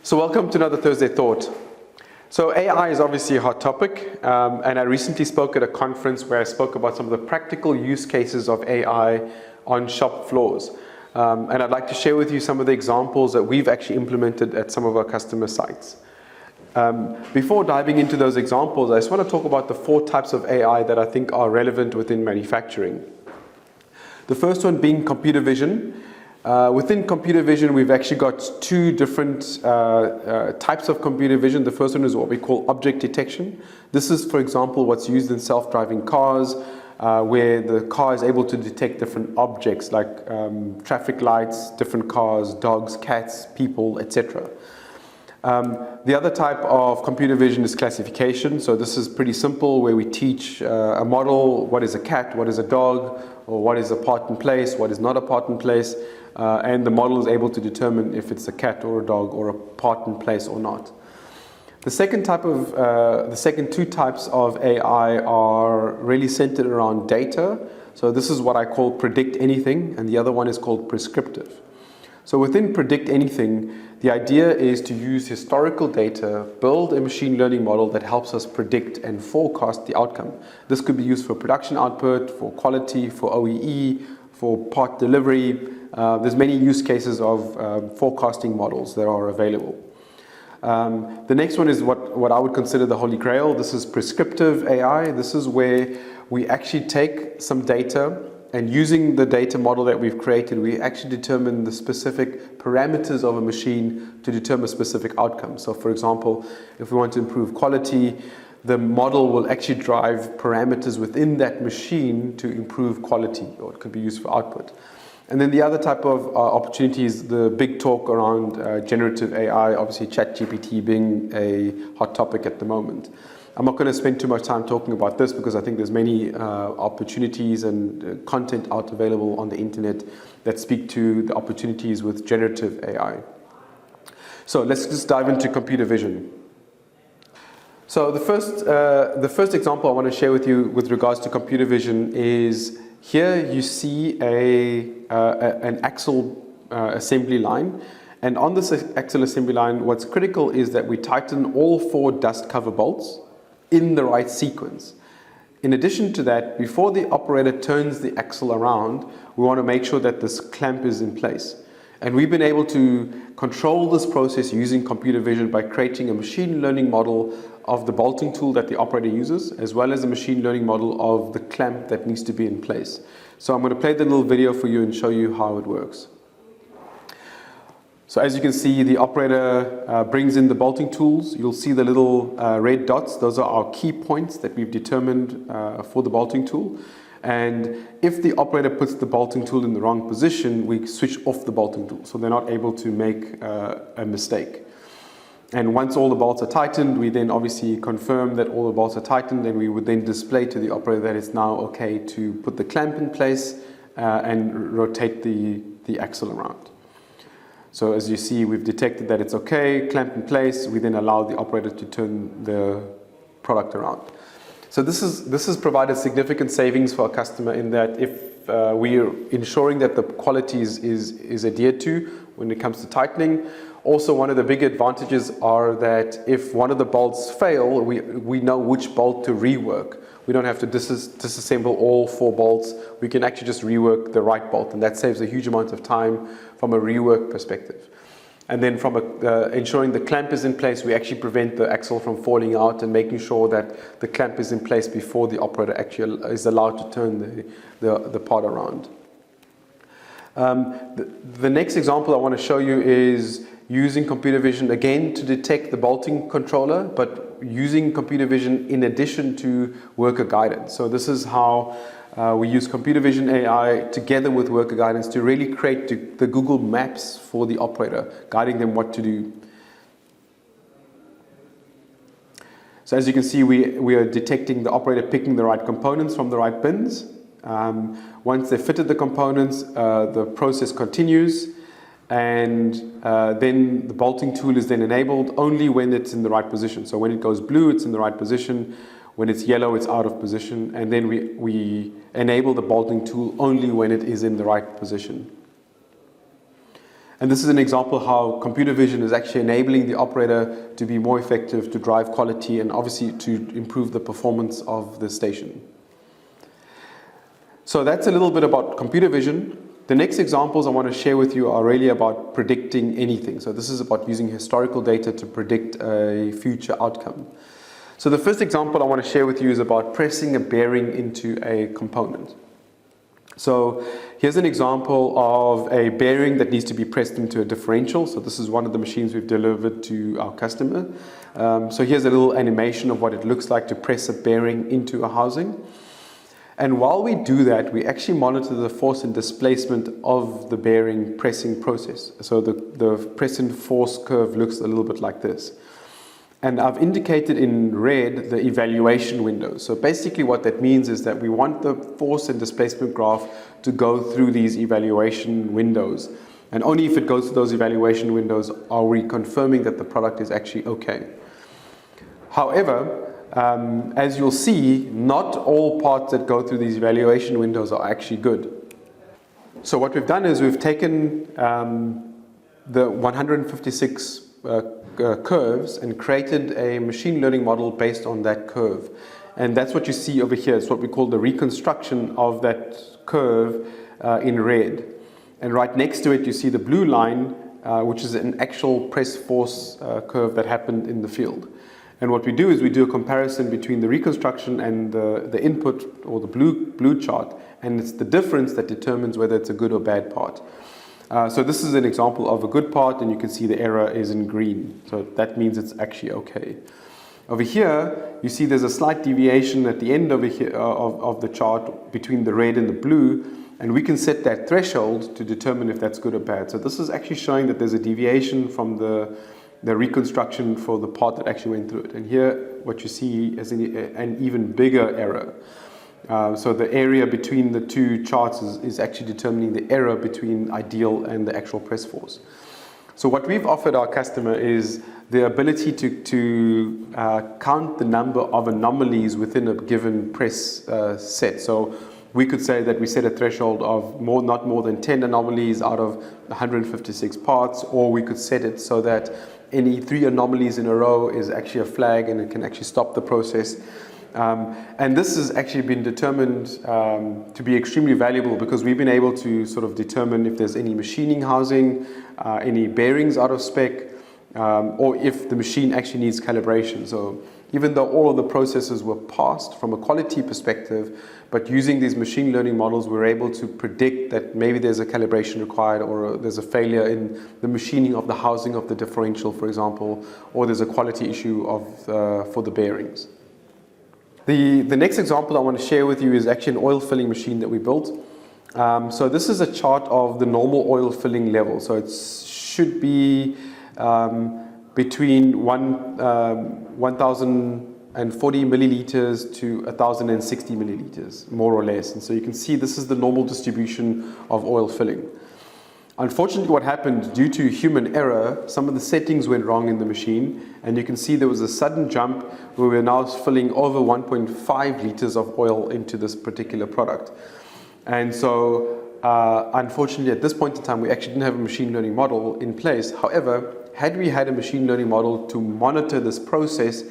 So welcome to another Thursday Thought. So AI is obviously a hot topic, and I recently spoke at a conference where I spoke about some of the practical use cases of AI on shop floors. And I'd like to share with you some of the examples that we've actually implemented at some of our customer sites. Before diving into those examples, I just want to talk about the 4 types of AI that I think are relevant within manufacturing. The first one being computer vision. Within computer vision, we've actually got 2 different types of computer vision. The first one is what we call object detection. This is, for example, what's used in self-driving cars, where the car is able to detect different objects like traffic lights, different cars, dogs, cats, people, etc. The other type of computer vision is classification. So this is pretty simple, where we teach a model what is a cat, what is a dog, or what is a part and place, what is not a part and place, and the model is able to determine if it's a cat or a dog or a part and place or not. The second 2 types of AI are really centered around data. So this is what I call predict anything, and the other one is called prescriptive. So within predict anything, the idea is to use historical data, build a machine learning model that helps us predict and forecast the outcome. This could be used for production output, for quality, for OEE, for part delivery. There's many use cases of forecasting models that are available. The next one is what I would consider the holy grail. This is prescriptive AI. This is where we actually take some data, and using the data model that we've created, we actually determine the specific parameters of a machine to determine specific outcomes. So for example, if we want to improve quality, the model will actually drive parameters within that machine to improve quality, or it could be used for output. And then the other type of opportunity is the big talk around generative AI, obviously ChatGPT being a hot topic at the moment. I'm not going to spend too much time talking about this because I think there's many opportunities and content out available on the internet that speak to the opportunities with generative AI. So let's just dive into computer vision. So the first example I want to share with you with regards to computer vision is here you see an axle assembly line. And on this axle assembly line, what's critical is that we tighten all 4 dust cover bolts in the right sequence. In addition to that, before the operator turns the axle around, we want to make sure that this clamp is in place. And we've been able to control this process using computer vision by creating a machine learning model of the bolting tool that the operator uses, as well as a machine learning model of the clamp that needs to be in place. So I'm going to play the little video for you and show you how it works. So as you can see, the operator brings in the bolting tools. You'll see the little red dots. Those are our key points that we've determined for the bolting tool. And if the operator puts the bolting tool in the wrong position, we switch off the bolting tool, so they're not able to make a mistake. And once all the bolts are tightened, we then obviously confirm that all the bolts are tightened, and we would then display to the operator that it's now okay to put the clamp in place and rotate the axle around. So as you see, we've detected that it's okay, clamp in place. We then allow the operator to turn the product around. So this has provided significant savings for our customer in that if we're ensuring that the quality is adhered to when it comes to tightening. Also, one of the big advantages are that if one of the bolts fail, we know which bolt to rework. We don't have to disassemble all 4 bolts. We can actually just rework the right bolt, and that saves a huge amount of time from a rework perspective. And then from ensuring the clamp is in place, we actually prevent the axle from falling out and making sure that the clamp is in place before the operator actually is allowed to turn the part around. The next example I want to show you is using computer vision again to detect the bolting controller, but using computer vision in addition to worker guidance. So this is how we use computer vision AI together with worker guidance to really create the Google Maps for the operator, guiding them what to do. So as you can see, we are detecting the operator picking the right components from the right bins. Once they've fitted the components, the process continues, and then the bolting tool is then enabled only when it's in the right position. So when it goes blue, it's in the right position. When it's yellow, it's out of position. And then we enable the bolting tool only when it is in the right position. And this is an example how computer vision is actually enabling the operator to be more effective, to drive quality, and obviously to improve the performance of the station. So that's a little bit about computer vision. The next examples I want to share with you are really about predicting anything. So this is about using historical data to predict a future outcome. So the first example I want to share with you is about pressing a bearing into a component. So here's an example of a bearing that needs to be pressed into a differential. So this is one of the machines we've delivered to our customer. So here's a little animation of what it looks like to press a bearing into a housing. And while we do that, we actually monitor the force and displacement of the bearing pressing process. So the press and force curve looks a little bit like this. And I've indicated in red the evaluation windows. So basically what that means is that we want the force and displacement graph to go through these evaluation windows. And only if it goes through those evaluation windows are we confirming that the product is actually okay. However, as you'll see, not all parts that go through these evaluation windows are actually good. So what we've done is we've taken the 156 curves and created a machine learning model based on that curve. And that's what you see over here. It's what we call the reconstruction of that curve in red. And right next to it, you see the blue line, which is an actual press force curve that happened in the field. And what we do is we do a comparison between the reconstruction and the input, or the blue chart, and it's the difference that determines whether it's a good or bad part. So this is an example of a good part, and you can see the error is in green. So that means it's actually okay. Over here, you see there's a slight deviation at the end over here of the chart between the red and the blue, and we can set that threshold to determine if that's good or bad. So this is actually showing that there's a deviation from the reconstruction for the part that actually went through it. And here, what you see is an even bigger error. So the area between the two charts is actually determining the error between ideal and the actual press force. So what we've offered our customer is the ability to count the number of anomalies within a given press set. So we could say that we set a threshold of not more than 10 anomalies out of 156 parts, or we could set it so that any 3 anomalies in a row is actually a flag and it can actually stop the process. And this has actually been determined to be extremely valuable because we've been able to sort of determine if there's any machining housing, any bearings out of spec, or if the machine actually needs calibration. So even though all of the processes were passed from a quality perspective, but using these machine learning models, we're able to predict that maybe there's a calibration required, or there's a failure in the machining of the housing of the differential, for example, or there's a quality issue for the bearings. The next example I want to share with you is actually an oil filling machine that we built. So this is a chart of the normal oil filling level. So it should be between 1,040 milliliters to 1,060 milliliters, more or less. And so you can see this is the normal distribution of oil filling. Unfortunately, what happened due to human error, some of the settings went wrong in the machine, and you can see there was a sudden jump where we're now filling over 1.5 liters of oil into this particular product. And so, unfortunately, at this point in time, we actually didn't have a machine learning model in place. However, had we had a machine learning model to monitor this process,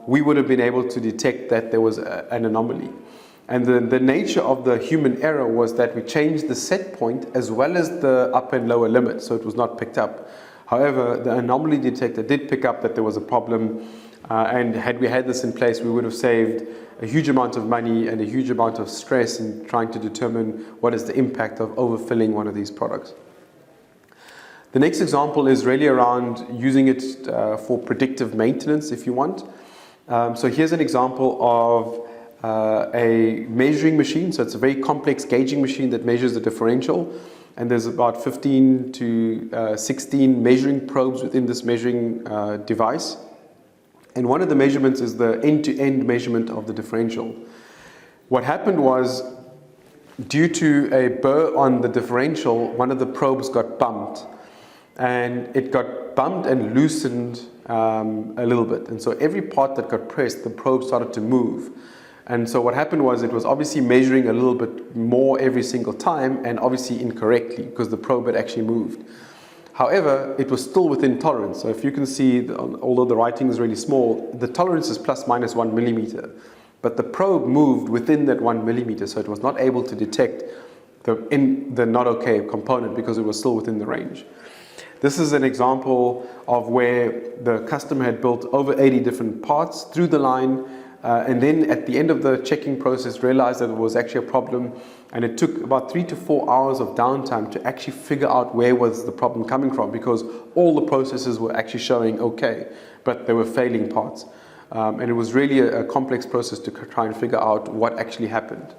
we would have been able to detect that there was an anomaly. And the nature of the human error was that we changed the set point as well as the upper and lower limit, so it was not picked up. However, the anomaly detector did pick up that there was a problem, and had we had this in place, we would have saved a huge amount of money and a huge amount of stress in trying to determine what is the impact of overfilling one of these products. The next example is really around using it for predictive maintenance, if you want. So here's an example of a measuring machine. So it's a very complex gauging machine that measures the differential, and there's about 15 to 16 measuring probes within this measuring device. And one of the measurements is the end-to-end measurement of the differential. What happened was, due to a burr on the differential, one of the probes got bumped, and it got bumped and loosened a little bit. And so every part that got pressed, the probe started to move. And so what happened was it was obviously measuring a little bit more every single time, and obviously incorrectly because the probe had actually moved. However, it was still within tolerance. So if you can see, although the writing is really small, the tolerance is plus minus 1 millimeter. But the probe moved within that 1 millimeter, so it was not able to detect the not okay component because it was still within the range. This is an example of where the customer had built over 80 different parts through the line, and then at the end of the checking process realized that it was actually a problem, and it took about 3 to 4 hours of downtime to actually figure out where was the problem coming from, because all the processes were actually showing okay, but they were failing parts. And it was really a complex process to try and figure out what actually happened.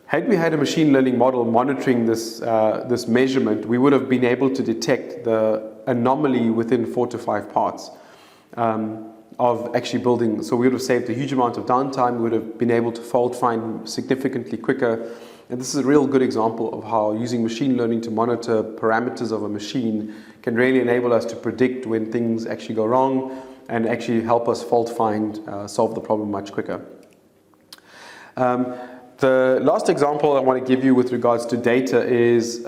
Had we had a machine learning model monitoring this measurement, we would have been able to detect the anomaly within 4 to 5 parts of actually building. So we would have saved a huge amount of downtime. We would have been able to fault find significantly quicker. And this is a real good example of how using machine learning to monitor parameters of a machine can really enable us to predict when things actually go wrong and actually help us fault find, solve the problem much quicker. The last example I want to give you with regards to data is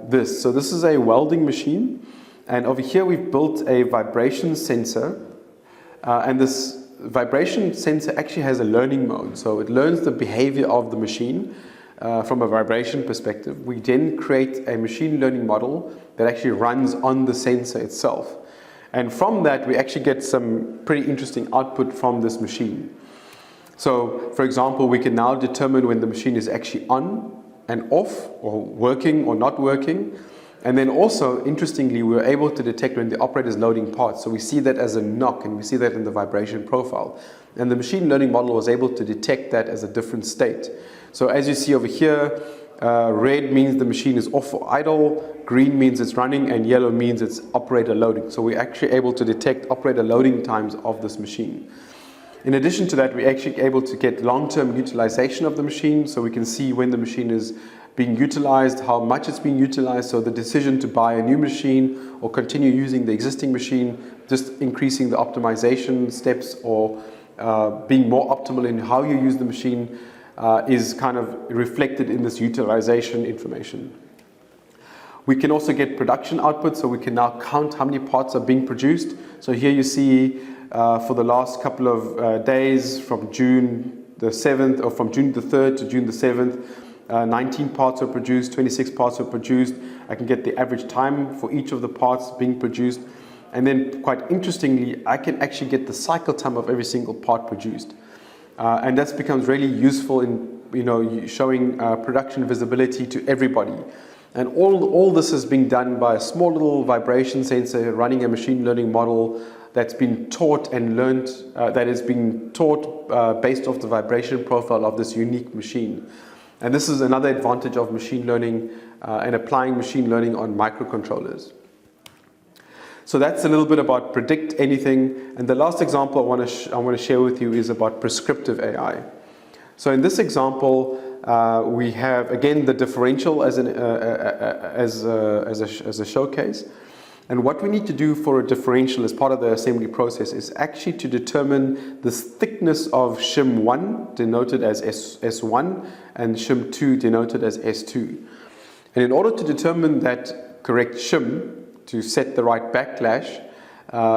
this. So this is a welding machine, and over here we've built a vibration sensor, and this vibration sensor actually has a learning mode. So it learns the behavior of the machine from a vibration perspective. We then create a machine learning model that actually runs on the sensor itself. And from that, we actually get some pretty interesting output from this machine. So, for example, we can now determine when the machine is actually on and off, or working or not working. And then also, interestingly, we were able to detect when the operator is loading parts. So we see that as a knock, and we see that in the vibration profile. And the machine learning model was able to detect that as a different state. So as you see over here, red means the machine is off or idle, green means it's running, and yellow means it's operator loading. So we're actually able to detect operator loading times of this machine. In addition to that, we're actually able to get long-term utilization of the machine, so we can see when the machine is being utilized, how much it's being utilized, so the decision to buy a new machine or continue using the existing machine, just increasing the optimization steps or being more optimal in how you use the machine is kind of reflected in this utilization information. We can also get production output, so we can now count how many parts are being produced. So here you see for the last couple of days from June the 7th, or from June the 3rd to June the 7th, 19 parts were produced, 26 parts were produced. I can get the average time for each of the parts being produced. And then quite interestingly, I can actually get the cycle time of every single part produced. And that becomes really useful in showing production visibility to everybody. And all this is being done by a small little vibration sensor running a machine learning model that's been taught and learned, that is being taught based off the vibration profile of this unique machine. And this is another advantage of machine learning and applying machine learning on microcontrollers. So that's a little bit about predict anything. And the last example I want to share with you is about prescriptive AI. So in this example, we have again the differential as a showcase. And what we need to do for a differential as part of the assembly process is actually to determine the thickness of shim1, denoted as S1, and shim2, denoted as S2. And in order to determine that correct shim, to set the right backlash,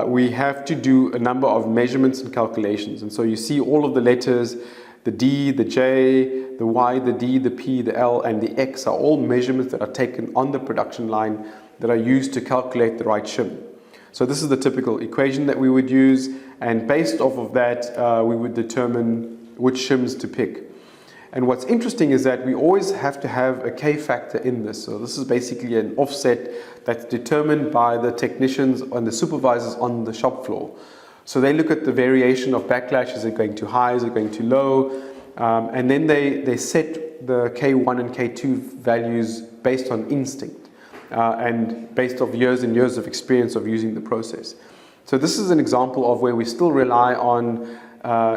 we have to do a number of measurements and calculations. And so you see all of the letters, the D, the J, the Y, the D, the P, the L, and the X are all measurements that are taken on the production line that are used to calculate the right shim. So this is the typical equation that we would use, and based off of that, we would determine which shims to pick. And what's interesting is that we always have to have a K factor in this. So this is basically an offset that's determined by the technicians and the supervisors on the shop floor. So they look at the variation of backlash. Is it going too high? Is it going too low? And then they set the K1 and K2 values based on instinct and based off years and years of experience of using the process. So this is an example of where we still rely on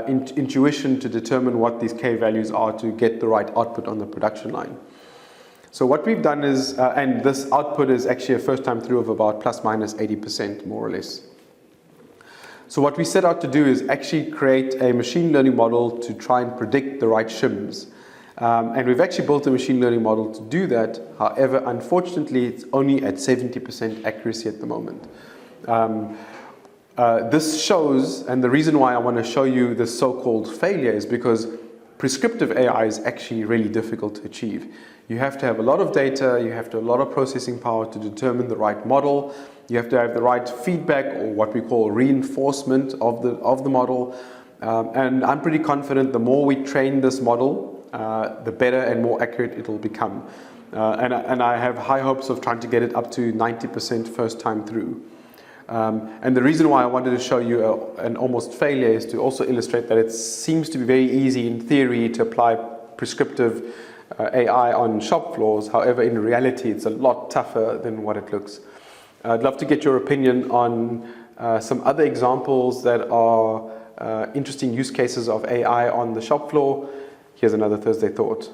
intuition to determine what these K values are to get the right output on the production line. So what we've done is, and this output is actually a first time through of about plus minus 80%, more or less. So what we set out to do is actually create a machine learning model to try and predict the right shims. And we've actually built a machine learning model to do that. However, unfortunately, it's only at 70% accuracy at the moment. This shows, and the reason why I want to show you this so-called failure is because prescriptive AI is actually really difficult to achieve. You have to have a lot of data, you have to have a lot of processing power to determine the right model, you have to have the right feedback, or what we call reinforcement of the model. And I'm pretty confident the more we train this model, the better and more accurate it will become. And I have high hopes of trying to get it up to 90% first time through. And the reason why I wanted to show you an almost failure is to also illustrate that it seems to be very easy in theory to apply prescriptive AI on shop floors. However, in reality, it's a lot tougher than what it looks. I'd love to get your opinion on some other examples that are interesting use cases of AI on the shop floor. Here's another Thursday Thought.